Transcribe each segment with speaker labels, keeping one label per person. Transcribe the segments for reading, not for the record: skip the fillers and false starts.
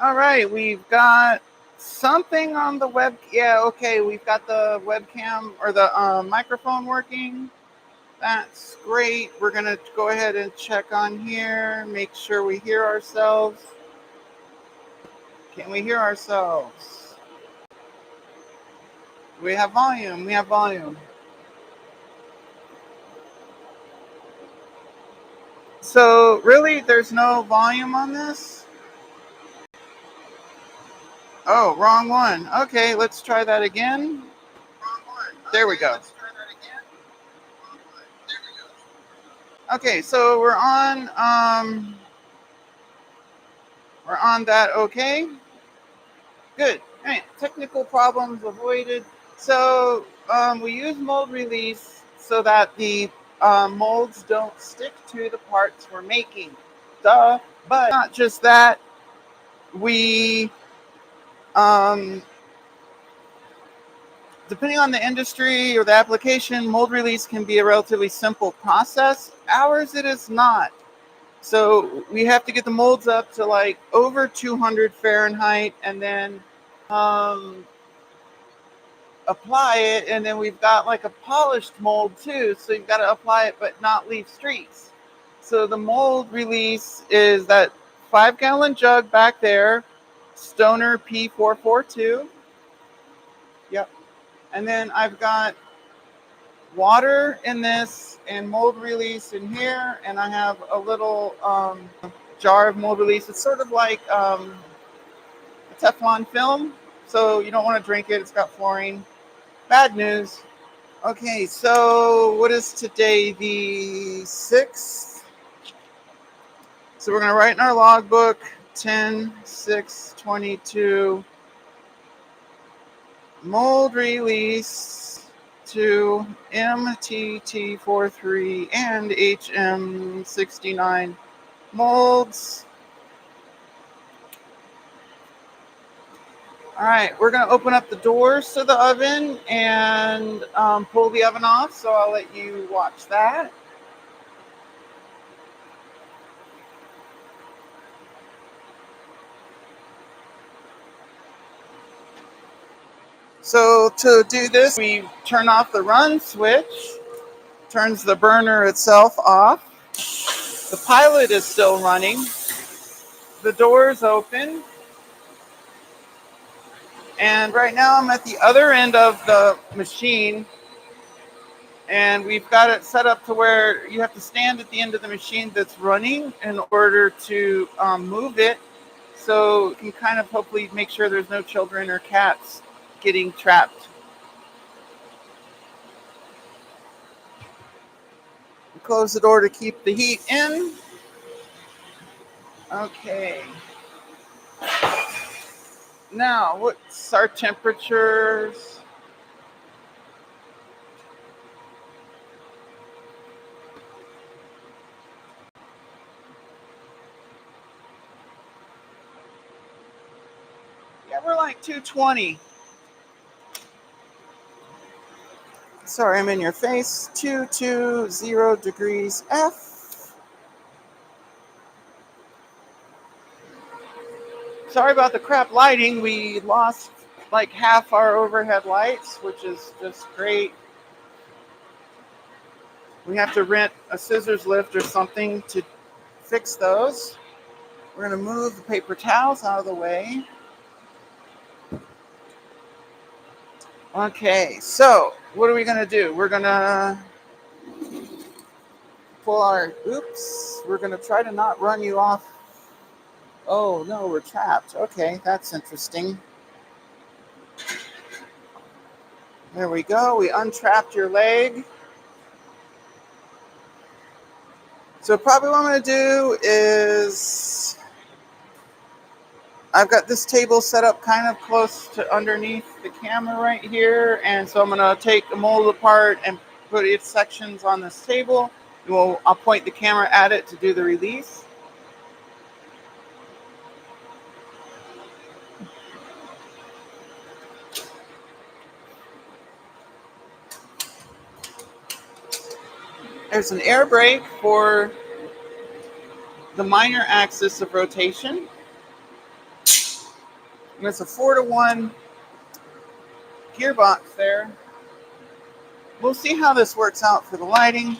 Speaker 1: All right, we've got something on the web. Yeah, okay, we've got the webcam or the microphone working. That's great. We're going to go ahead and check on here, make sure we hear ourselves. Can we hear ourselves? We have volume. We have volume. So, really, there's no volume on this? Oh, wrong one. Okay, let's try that again. There we go. Okay, so we're on that. Okay, good. All right, technical problems avoided. So we use mold release so that the molds don't stick to the parts we're making. Duh. But not just that. We um, depending on the industry or the application, mold release can be a relatively simple process. Ours, it is not. So we have to get the molds up to like over 200 Fahrenheit and then um, apply it. And then we've got like a polished mold too. So you've got to apply it but not leave streaks. So the mold release is that 5-gallon jug back there, Stoner P442. Yep. And then I've got water in this and mold release in here, and I have a little jar of mold release. It's sort of like a Teflon film, so you don't want to drink it. It's got fluorine. Bad news. Okay, so what is today? The 6th. So we're going to write in our logbook 10/6/22 mold release to MTT43 and HM69 molds. All right, we're going to open up the doors to the oven and pull the oven off, so I'll let you watch that. So to do this, we turn off the run switch, turns the burner itself off. The pilot is still running. The doors open. And right now I'm at the other end of the machine, and we've got it set up to where you have to stand at the end of the machine that's running in order to move it. So you can kind of hopefully make sure there's no children or cats getting trapped. Close the door to keep the heat in. Okay. Now, what's our temperatures? Yeah, we're like 220. Sorry, I'm in your face. 220 degrees F. Sorry about the crap lighting. We lost like half our overhead lights, which is just great. We have to rent a scissors lift or something to fix those. We're going to move the paper towels out of the way. Okay, so what are we going to do? We're going to pull our, oops, we're going to try to not run you off. Oh, no, we're trapped. Okay, that's interesting. There we go. We untrapped your leg. So probably what I'm going to do is I've got this table set up kind of close to underneath the camera right here. And so I'm going to take the mold apart and put its sections on this table. And I'll point the camera at it to do the release. There's an air brake for the minor axis of rotation. And it's a 4-to-1 gearbox there. We'll see how this works out for the lighting.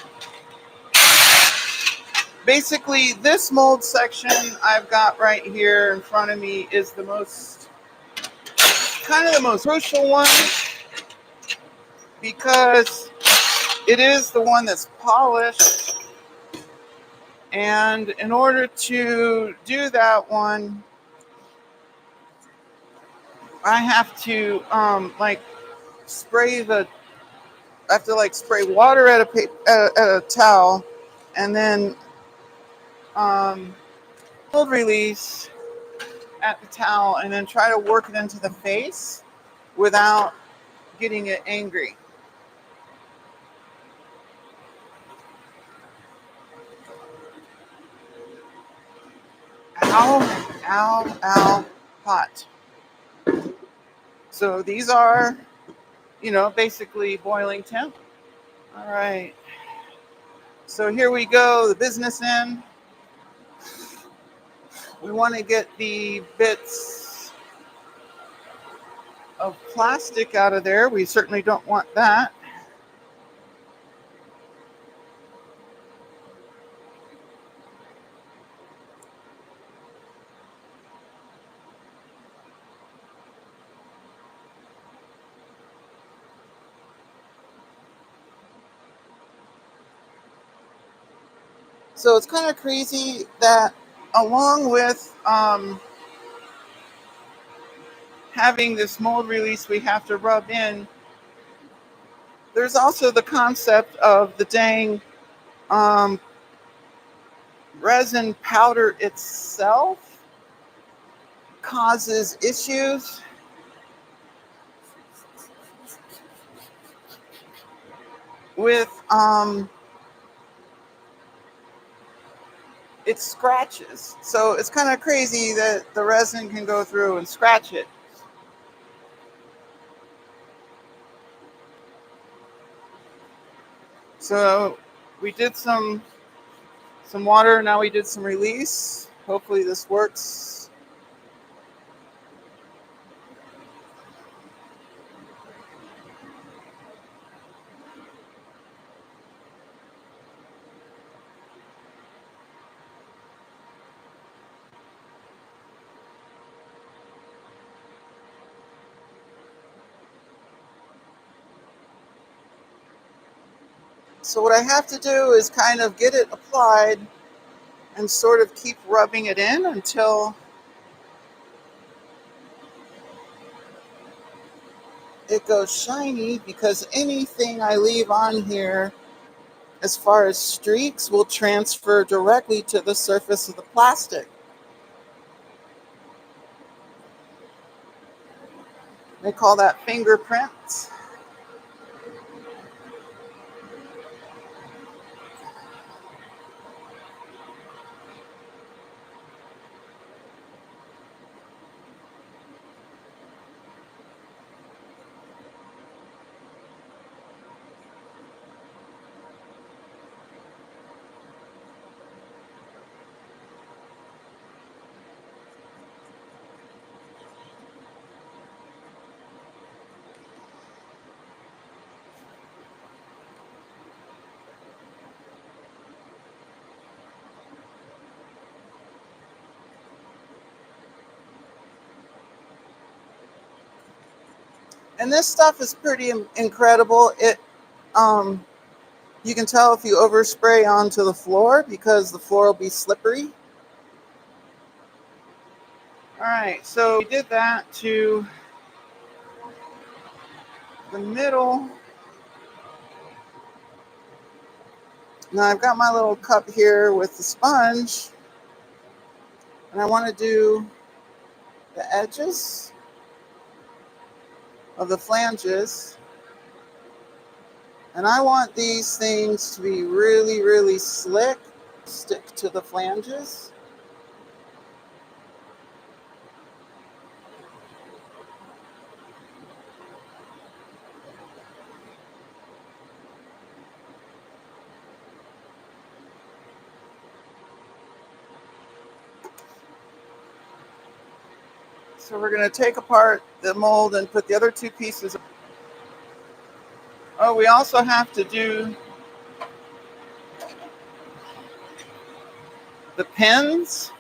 Speaker 1: Basically, this mold section I've got right here in front of me is the most, kind of the most crucial one, because it is the one that's polished. And in order to do that one, I have to spray the. I have to spray water at a towel, and then mold release at the towel, and then try to work it into the face without getting it angry. Ow, ow, ow, hot. So these are, basically boiling temp. All right. So here we go, the business end. We want to get the bits of plastic out of there. We certainly don't want that. So it's kind of crazy that along with having this mold release we have to rub in, there's also the concept of the dang um, resin powder itself causes issues with it scratches. So it's kind of crazy that the resin can go through and scratch it. So we did some water, now we did some release. Hopefully this works. So what I have to do is kind of get it applied and sort of keep rubbing it in until it goes shiny, because anything I leave on here as far as streaks will transfer directly to the surface of the plastic. They call that fingerprints. And this stuff is pretty incredible. Um, you can tell if you overspray onto the floor because the floor will be slippery. All right, so we did that to the middle. Now I've got my little cup here with the sponge, and I want to do the edges of the flanges. And I want these things to be really, really slick, stick to the flanges. So we're going to take apart the mold and put the other two pieces. Oh, we also have to do the pins.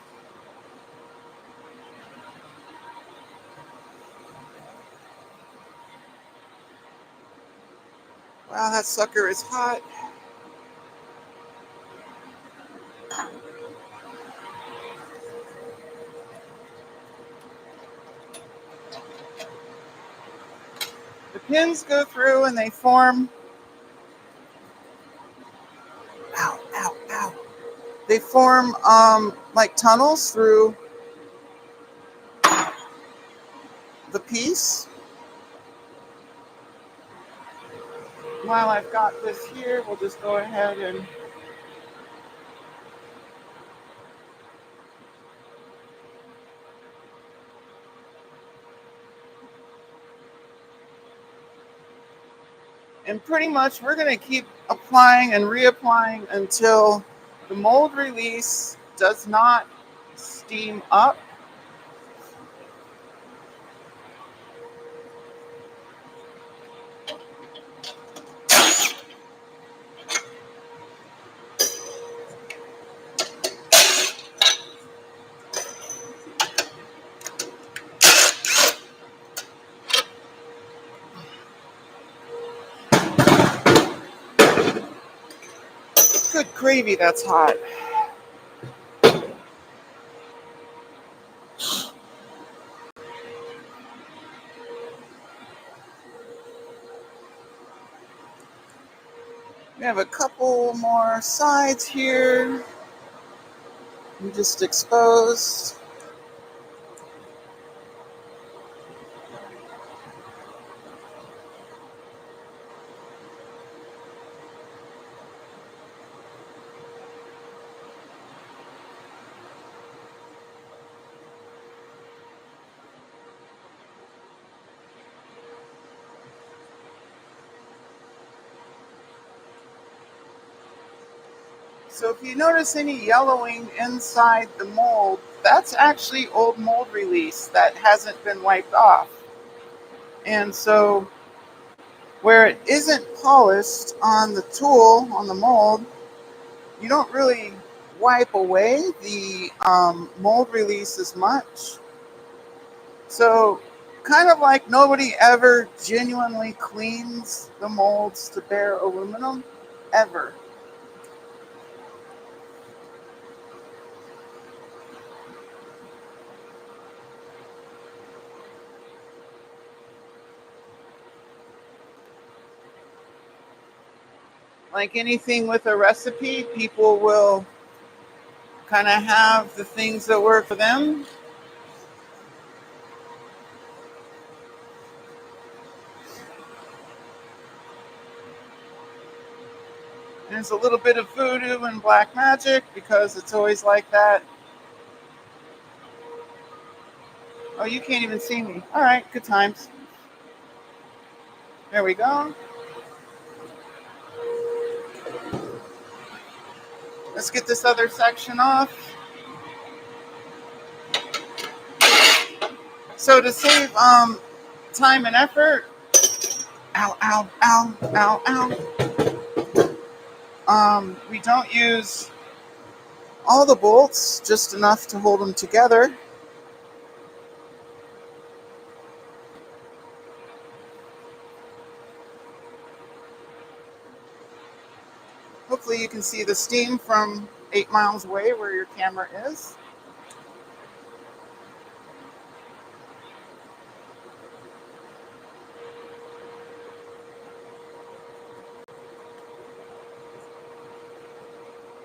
Speaker 1: Wow, that sucker is hot. The pins go through and they form. Ow, ow, ow. They form like tunnels through the piece. While I've got this here, we'll just go ahead and pretty much we're going to keep applying and reapplying until the mold release does not steam up. Good gravy, that's hot. We have a couple more sides here. We just exposed. So if you notice any yellowing inside the mold, that's actually old mold release that hasn't been wiped off. And so where it isn't polished on the tool, on the mold, you don't really wipe away the mold release as much. So kind of like nobody ever genuinely cleans the molds to bare aluminum, ever. Like anything with a recipe, people will kind of have the things that work for them. There's a little bit of voodoo and black magic because it's always like that. Oh, you can't even see me. All right, good times. There we go. Let's get this other section off. So to save time and effort, ow, ow, ow, ow, ow. We don't use all the bolts, just enough to hold them together. Hopefully you can see the steam from 8 miles away where your camera is.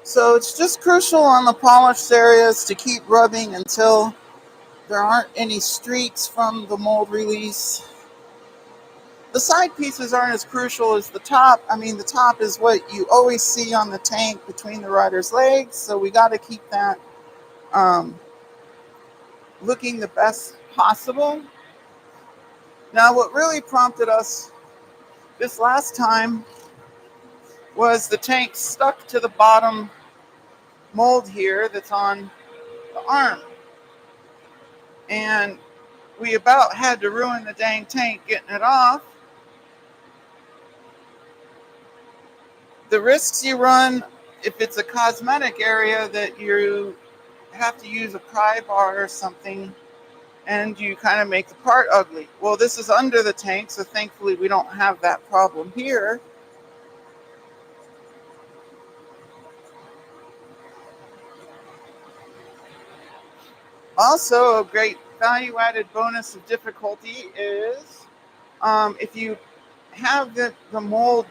Speaker 1: So it's just crucial on the polished areas to keep rubbing until there aren't any streaks from the mold release. The side pieces aren't as crucial as the top. I mean, the top is what you always see on the tank between the rider's legs, so we got to keep that looking the best possible. Now, what really prompted us this last time was the tank stuck to the bottom mold here that's on the arm. And We about had to ruin the dang tank getting it off. The risks you run if it's a cosmetic area that you have to use a pry bar or something and you kind of make the part ugly. Well, this is under the tank, so thankfully we don't have that problem here. Also, a great value added bonus of difficulty is if you have the mold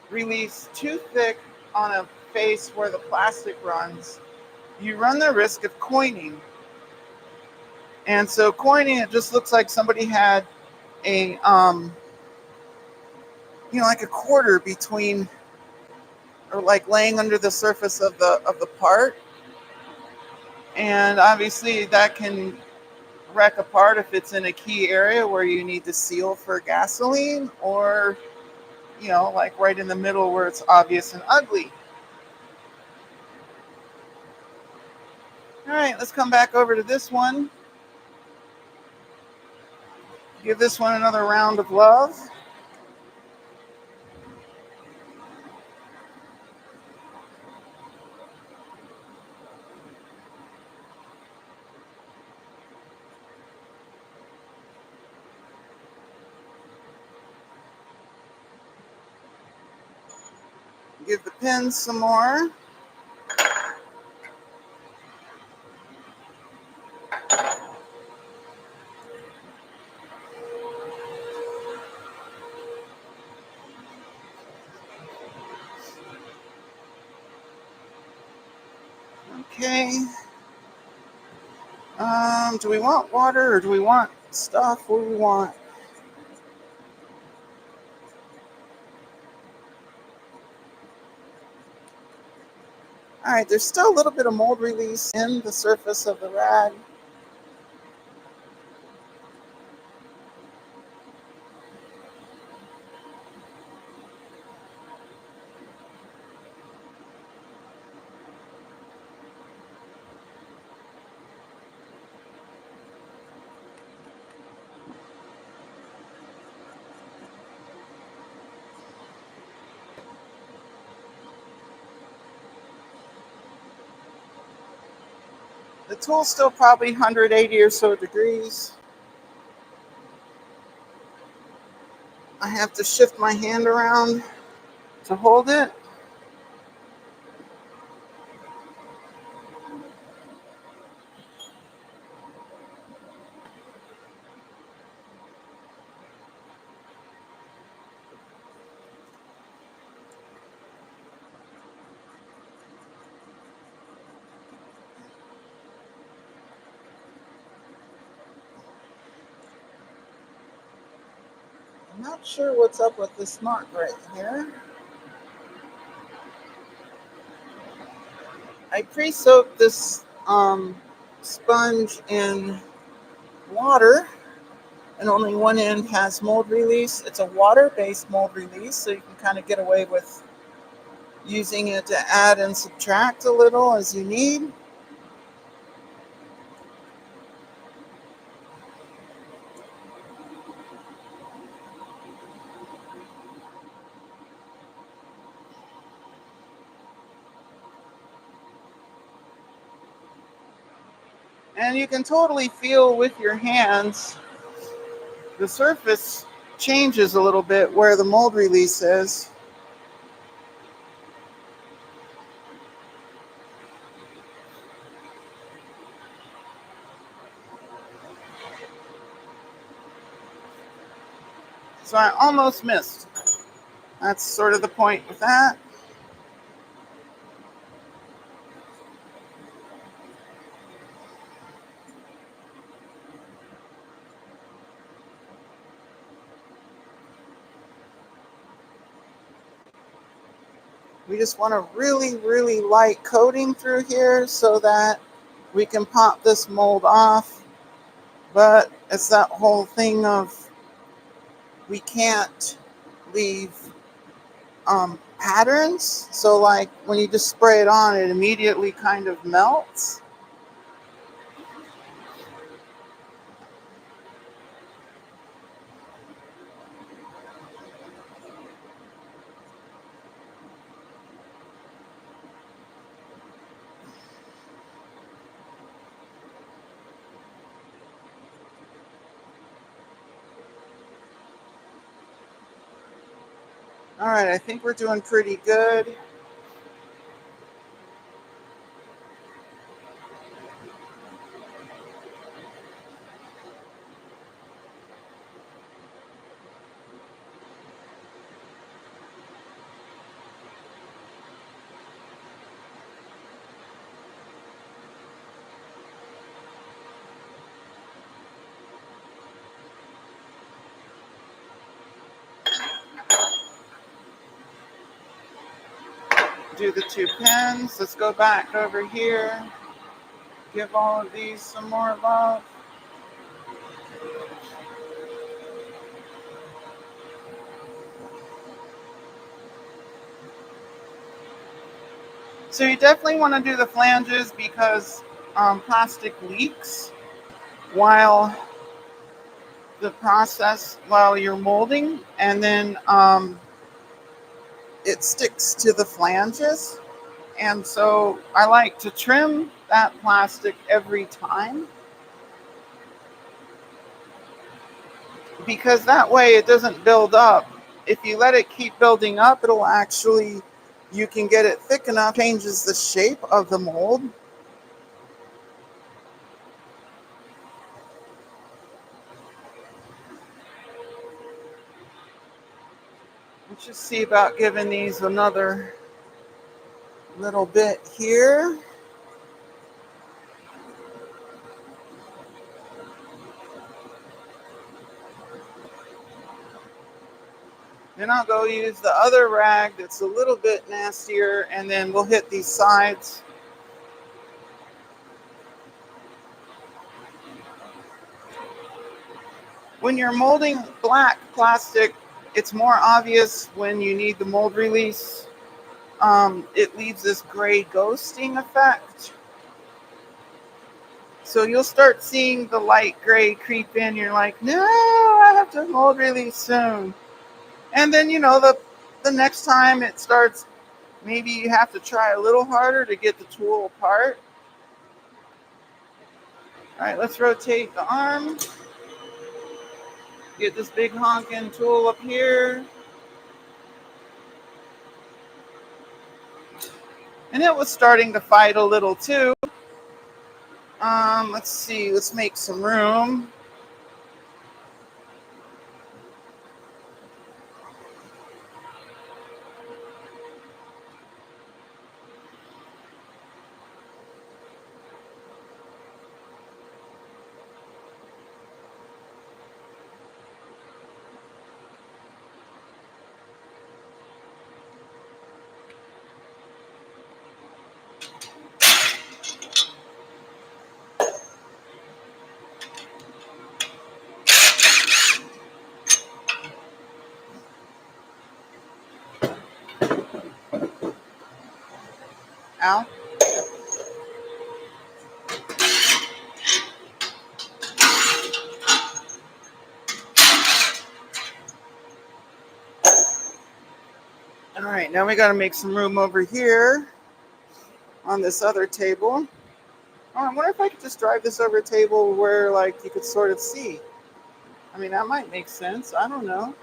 Speaker 1: release too thick on a face where the plastic runs, you run the risk of coining. And so coining, it just looks like somebody had a like a quarter between, or like laying under the surface of the part. And obviously that can wreck a part if it's in a key area where you need to seal for gasoline, or like right in the middle where it's obvious and ugly. All right, let's come back over to this one. Give this one another round of love. Give the pins some more. Okay. Do we want water or do we want stuff? What do we want? All right, there's still a little bit of mold release in the surface of the rag. The tool's still probably 180 or so degrees. I have to shift my hand around to hold it. I'm not sure what's up with this mark right here. I pre-soaked this sponge in water, and only one end has mold release. It's a water-based mold release, so you can kind of get away with using it to add and subtract a little as you need. And you can totally feel with your hands, the surface changes a little bit where the mold release is. So I almost missed. That's sort of the point with that. We just want a really, really light coating through here so that we can pop this mold off. But it's that whole thing of we can't leave patterns. So like when you just spray it on, it immediately kind of melts. All right, I think we're doing pretty good. Do the 2 pins. Let's go back over here. Give all of these some more love. So you definitely want to do the flanges because plastic leaks while while you're molding, and then it sticks to the flanges. And so I like to trim that plastic every time because that way it doesn't build up. If you let it keep building up, it'll actually, you can get it thick enough, changes the shape of the mold. Let's just see about giving these another little bit here. Then I'll go use the other rag that's a little bit nastier, and then we'll hit these sides. When you're molding black plastic, it's more obvious when you need the mold release. It leaves this gray ghosting effect. So you'll start seeing the light gray creep in. You're like, no, I have to mold release soon. And then, the next time it starts, maybe you have to try a little harder to get the tool apart. All right, let's rotate the arm. Get this big honking tool up here. And it was starting to fight a little too. Let's see, let's make some room. Ow. All right, now we got to make some room over here on this other table. Oh, I wonder if I could just drive this over a table where, like, you could sort of see. I mean, that might make sense. I don't know.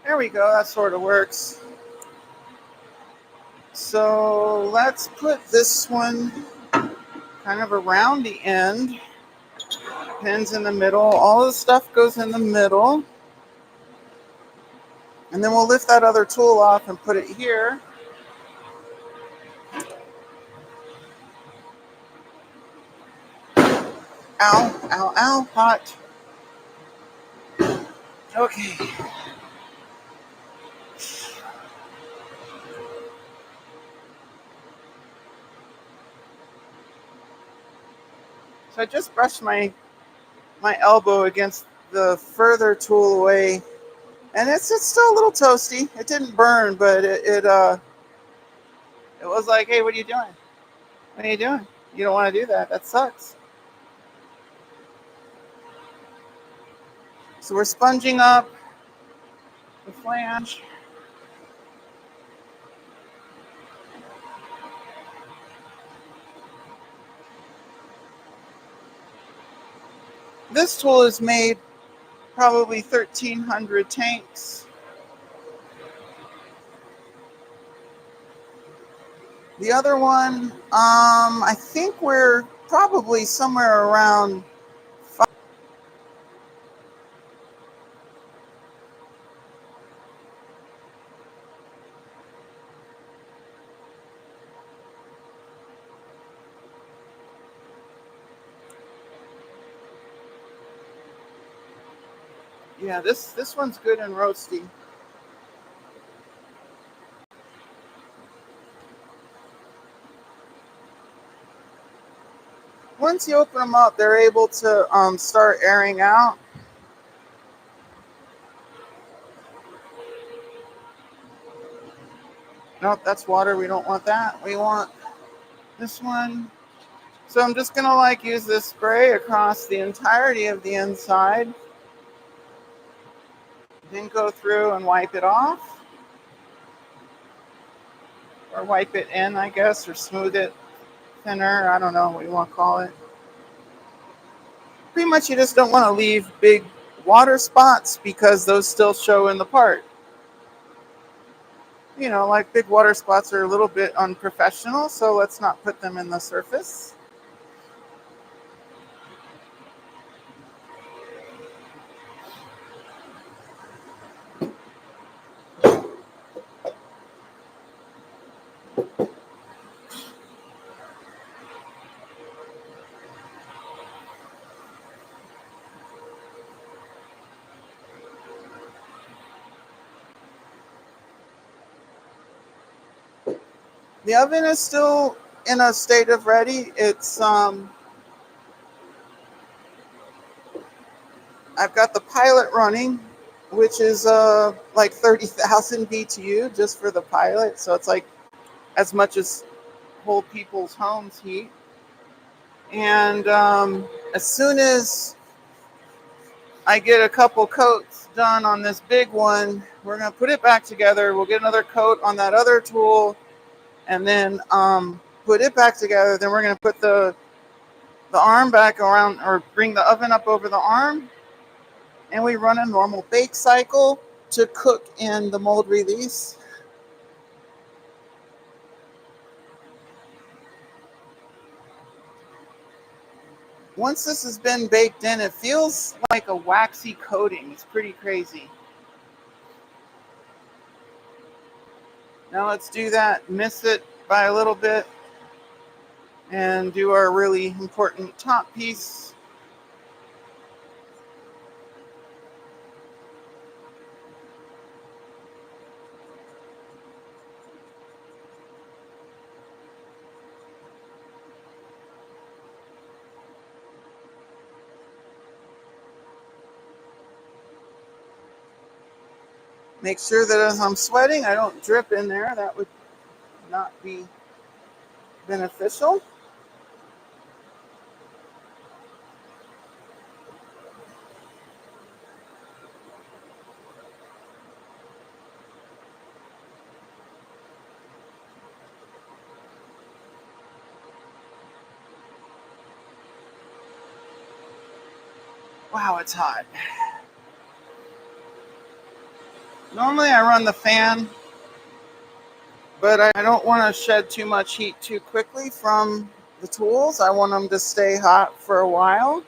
Speaker 1: There we go. That sort of works. So let's put this one kind of around the end. Pins in the middle. All the stuff goes in the middle. And then we'll lift that other tool off and put it here. Ow, ow, ow, hot. Okay. So I just brushed my elbow against the further tool away, and it's still a little toasty. It didn't burn, but it was like, hey, what are you doing? What are you doing? You don't want to do that. That sucks. So we're sponging up the flange. this tool is made probably 1,300 tanks. The other one, I think we're probably somewhere around five. Yeah, this one's good and roasty. Once you open them up, they're able to start airing out. Nope, that's water. We don't want that. We want this one. So I'm just gonna like use this spray across the entirety of the inside. Then go through and wipe it off. Or wipe it in, I guess, or smooth it thinner. I don't know what you want to call it. Pretty much you just don't want to leave big water spots because those still show in the part. You know, like big water spots are a little bit unprofessional, so let's not put them in the surface. The oven is still in a state of ready. It's I've got the pilot running, which is like 30,000 BTU just for the pilot. So it's like as much as whole people's homes heat. And as soon as I get a couple coats done on this big one, we're going to put it back together. We'll get another coat on that other tool and then put it back together. Then we're going to put the arm back around or bring the oven up over the arm. And we run a normal bake cycle to cook in the mold release. Once this has been baked in, it feels like a waxy coating. It's pretty crazy. Now let's do that, miss it by a little bit, and do our really important top piece. Make sure that as I'm sweating, I don't drip in there. That would not be beneficial. Wow, it's hot. Normally I run the fan, but I don't want to shed too much heat too quickly from the tools. I want them to stay hot for a while.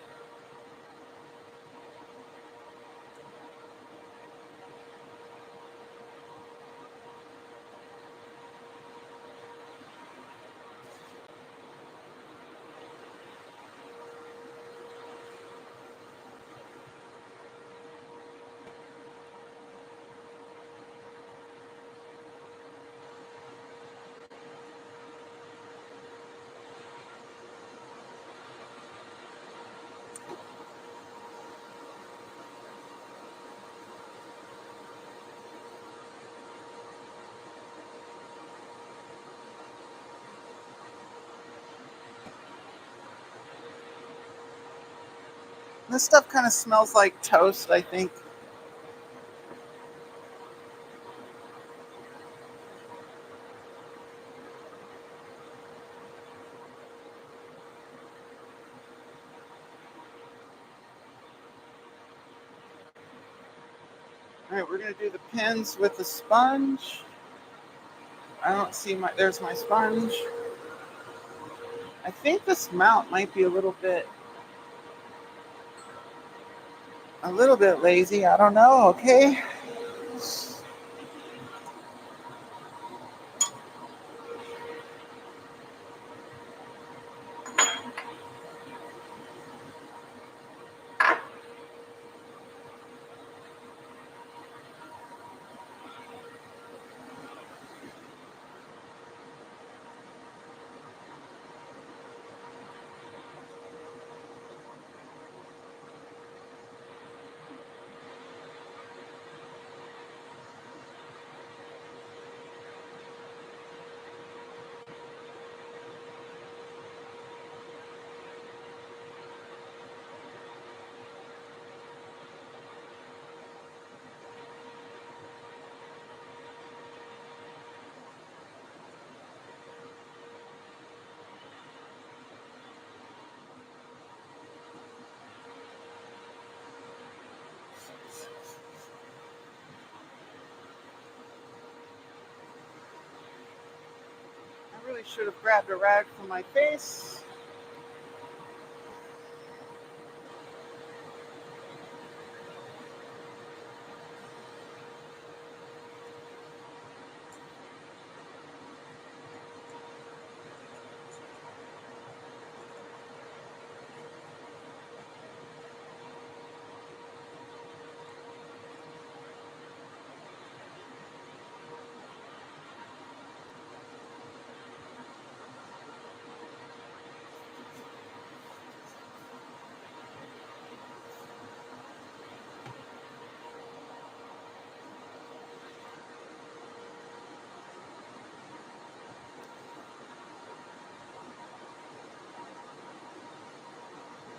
Speaker 1: This stuff kind of smells like toast, I think. right, we're going to do the pins with the sponge. I don't see there's my sponge. I think this mount might be a little bit lazy. I don't know. Okay. I really should have grabbed a rag for my face.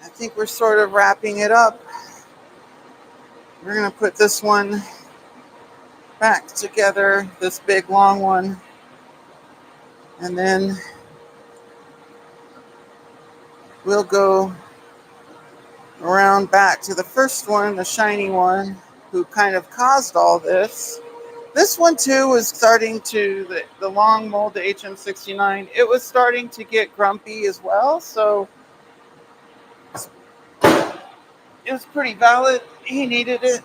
Speaker 1: I think we're sort of wrapping it up. We're going to put this one back together, this big long one, and then we'll go around back to the first one, the shiny one, who kind of caused all this. This one too was starting to, the long mold, the HM69, it was starting to get grumpy as well, so it was pretty valid. He needed it.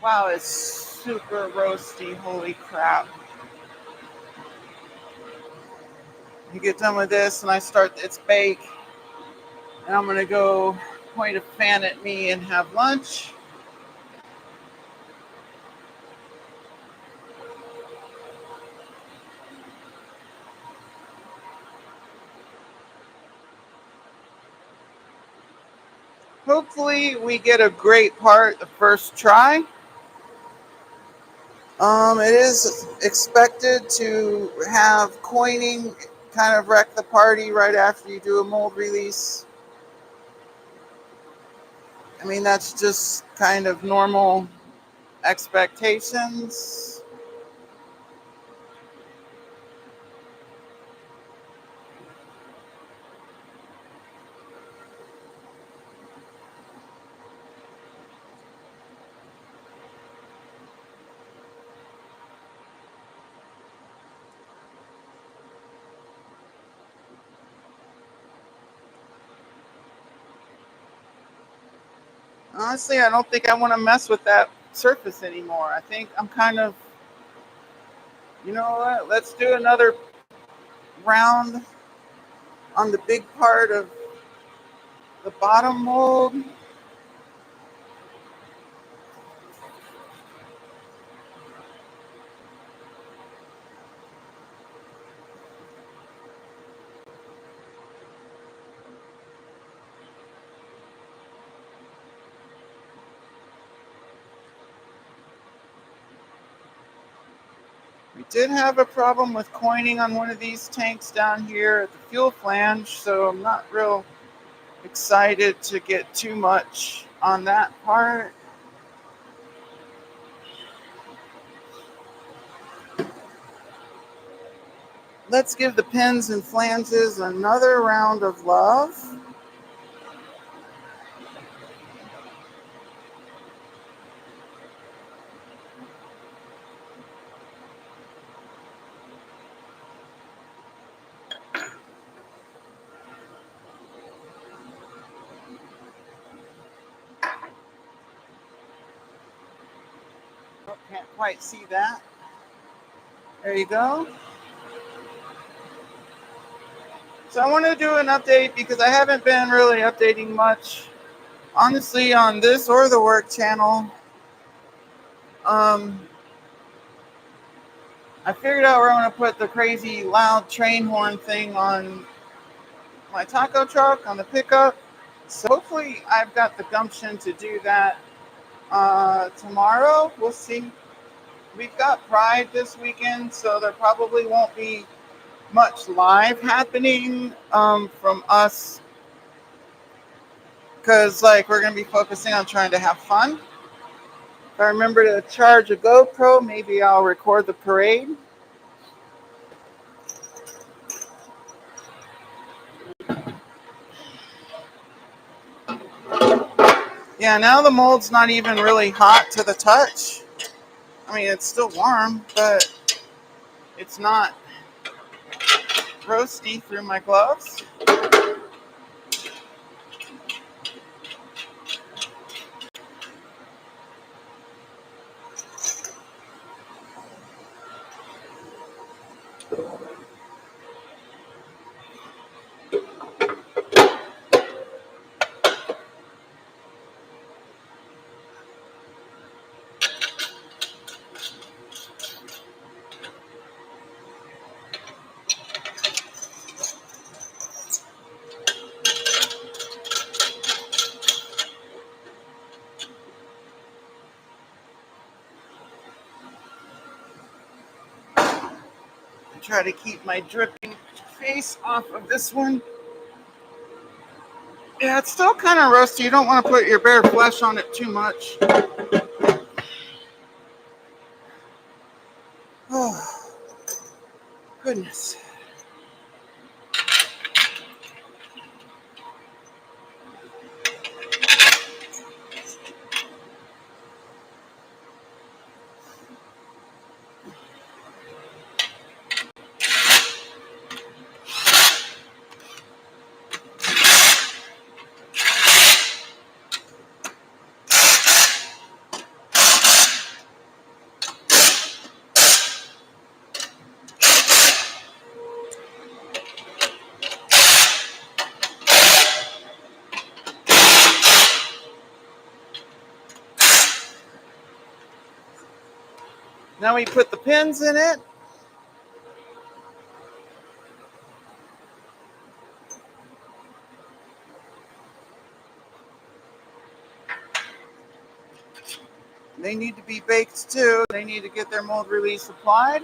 Speaker 1: Wow, it's super roasty, holy crap. You get done with this and I start, it's bake, and I'm gonna go point a fan at me and have lunch. Hopefully we get a great part the first try. It is expected to have coining kind of wreck the party right after you do a mold release. I mean, that's just kind of normal expectations. Honestly, I don't think I want to mess with that surface anymore. I think I'm kind of, you know what? Let's do another round on the big part of the bottom mold. We did have a problem with coining on one of these tanks down here at the fuel flange, so I'm not real excited to get too much on that part. Let's give the pins and flanges another round of love. Oh, can't quite see that. There you go. So I want to do an update because I haven't been really updating much, honestly, on this or the work channel. Um, I figured out where I'm going to put the crazy loud train horn thing on my taco truck on the pickup. So hopefully I've got the gumption to do that tomorrow. We'll see. We've got Pride this weekend, so there probably won't be much live happening from us because like we're going to be focusing on trying to have fun. If I remember to charge a GoPro, maybe I'll record the parade. Yeah, now the mold's not even really hot to the touch. I mean, it's still warm, but it's not roasty through my gloves. I try to keep my dripping face off of this one. Yeah, it's still kind of roasty. You don't want to put your bare flesh on it too much. Oh, goodness. Now we put the pins in it. They need to be baked too. They need to get their mold release applied.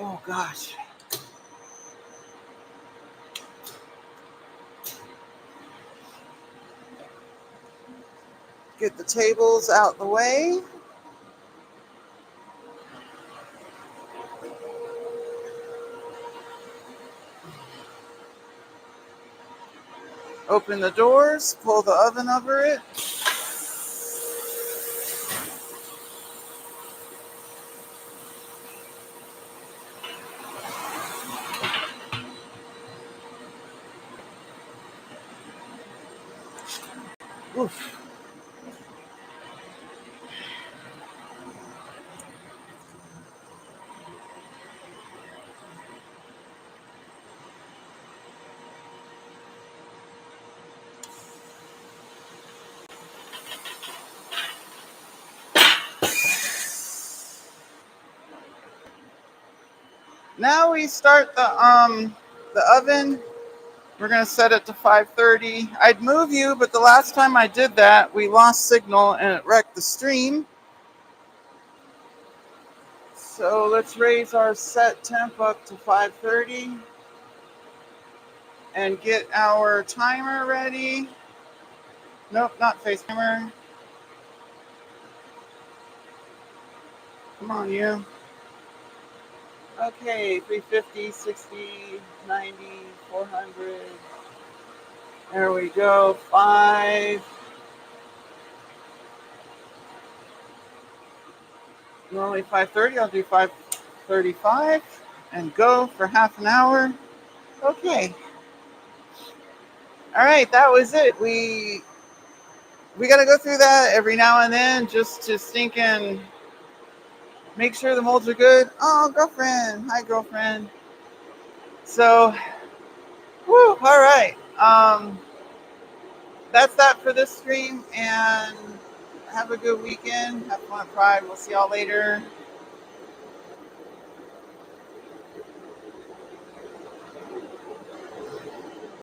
Speaker 1: Oh gosh. Get the tables out the way. Open the doors, pull the oven over it. Oof. Now we start the oven. We're gonna set it to 530. I'd move you, but the last time I did that, we lost signal and it wrecked the stream. So let's raise our set temp up to 530 and get our timer ready. Nope, not face timer. Come on, you. Okay, 350, 60, 90, 400. There we go. 5. Normally 530. I'll do 535 and go for half an hour. Okay. All right, that was it. We got to go through that every now and then just to stinking make sure the molds are good. Oh, girlfriend. Hi, girlfriend. So, whew, all right. That's that for this stream, and have a good weekend. Have fun at Pride. We'll see y'all later.